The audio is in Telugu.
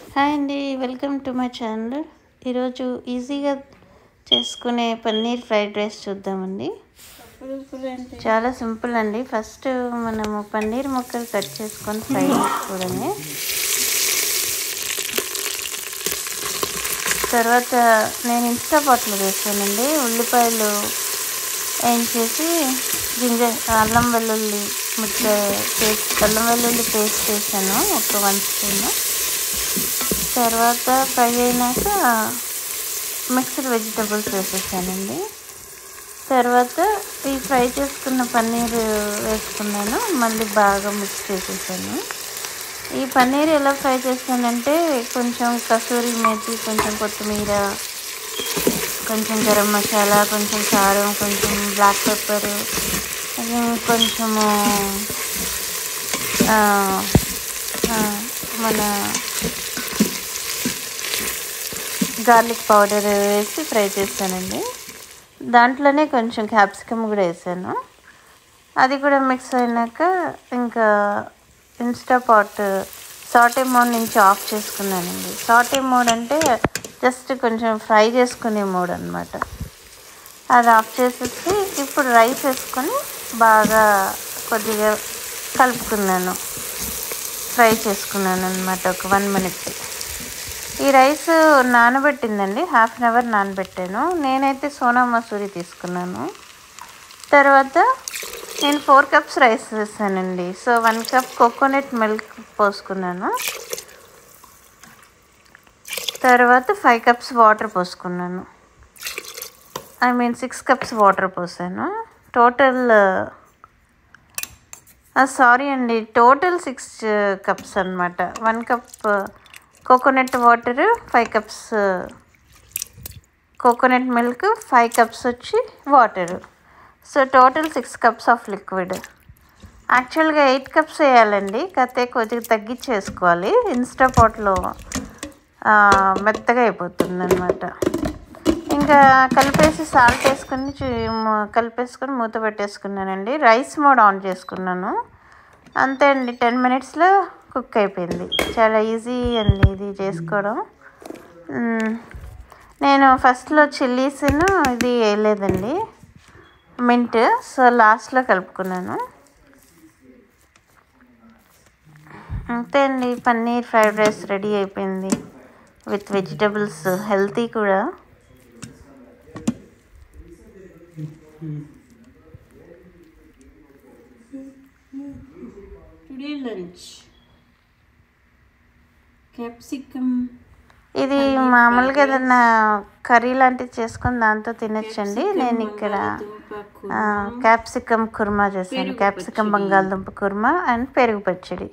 హాయ్ అండి, వెల్కమ్ టు మై ఛానల్. ఈరోజు ఈజీగా చేసుకునే పన్నీర్ ఫ్రైడ్ రైస్ చూద్దామండి. చాలా సింపుల్ అండి. ఫస్ట్ మనము పన్నీర్ ముక్కలు కట్ చేసుకొని ఫ్రై చేసుకోవడమే. తర్వాత నేను ఇన్స్టా పాట్లో వేసానండి. ఉల్లిపాయలు వేయించేసి అల్లం వెల్లుల్లి పేస్ట్ వేసాను, ఒక 1 స్పూన్. తర్వాత ఫ్రై అయినాక మిక్స్డ్ వెజిటబుల్స్ వేసేసానండి. తర్వాత ఈ ఫ్రై చేసుకున్న పన్నీర్ వేసుకున్నాను, మళ్ళీ బాగా మిక్స్ చేసేసాను. ఈ పన్నీర్ ఎలా ఫ్రై చేస్తానంటే కొంచెం కసూరి మేతి, కొంచెం కొత్తిమీర, కొంచెం గరం మసాలా, కొంచెం కారం, కొంచెం బ్లాక్ పెప్పర్, కొంచెము మన గార్లిక్ పౌడర్ వేసి ఫ్రై చేస్తానండి. దాంట్లోనే కొంచెం క్యాప్సికమ్ కూడా వేసాను. అది కూడా మిక్స్ అయినాక ఇంకా ఇన్స్టా పాట్ సాటే మోడ్ నుంచి ఆఫ్ చేసుకున్నానండి. సాటే మోడ్ అంటే జస్ట్ కొంచెం ఫ్రై చేసుకునే మోడ్ అనమాట. అది ఆఫ్ చేసేసి ఇప్పుడు రైస్ వేసుకొని బాగా కొద్దిగా కలుపుకున్నాను, ఫ్రై చేసుకున్నాను అనమాట. ఒక 1 minute. ఈ రైస్ నానబెట్టిందండి, 1/2 hour నానబెట్టాను. నేనైతే సోనా మసూరి తీసుకున్నాను. తర్వాత నేను 4 cups రైస్ వేసానండి. సో 1 cup కోకోనట్ మిల్క్ పోసుకున్నాను. తర్వాత 5 cups వాటర్ పోసుకున్నాను. 6 cups వాటర్ పోసాను. టోటల్ 6 cups అనమాట. 1 cup coconut water, 5 cups coconut milk, 5 cups వచ్చి water. So total 6 cups of liquid. యాక్చువల్గా 8 cups వేయాలండి, కాకపోతే కొద్దిగా తగ్గించేసుకోవాలి. ఇన్స్టా పాట్లో మెత్తగా అయిపోతుంది అనమాట. ఇంకా కలిపేసి సాల్ట్ కలిపేసుకొని మూత పెట్టేసుకున్నానండి. రైస్ మోడ్ ఆన్ చేసుకున్నాను. అంతే అండి, 10 minutesలో కుక్ అయిపోయింది. చాలా ఈజీ అండి ఇది చేసుకోవడం. నేను ఫస్ట్లో చిల్లీస్ను ఇది వేయలేదండి, మింట్. సో లాస్ట్లో కలుపుకున్నాను. అంతే అండి, పన్నీర్ ఫ్రైడ్ రైస్ రెడీ అయిపోయింది విత్ వెజిటబుల్స్, హెల్తీ కూడా. Today lunch capsicum. ఇది మామూలుగా ఏదన్నా కర్రీ లాంటివి చేసుకొని దాంతో తినచ్చండి. నేను ఇక్కడ క్యాప్సికమ్ కుర్మా చేశాను, క్యాప్సికమ్ బంగాళదుంప కుర్మా అండ్ పెరుగు పచ్చడి.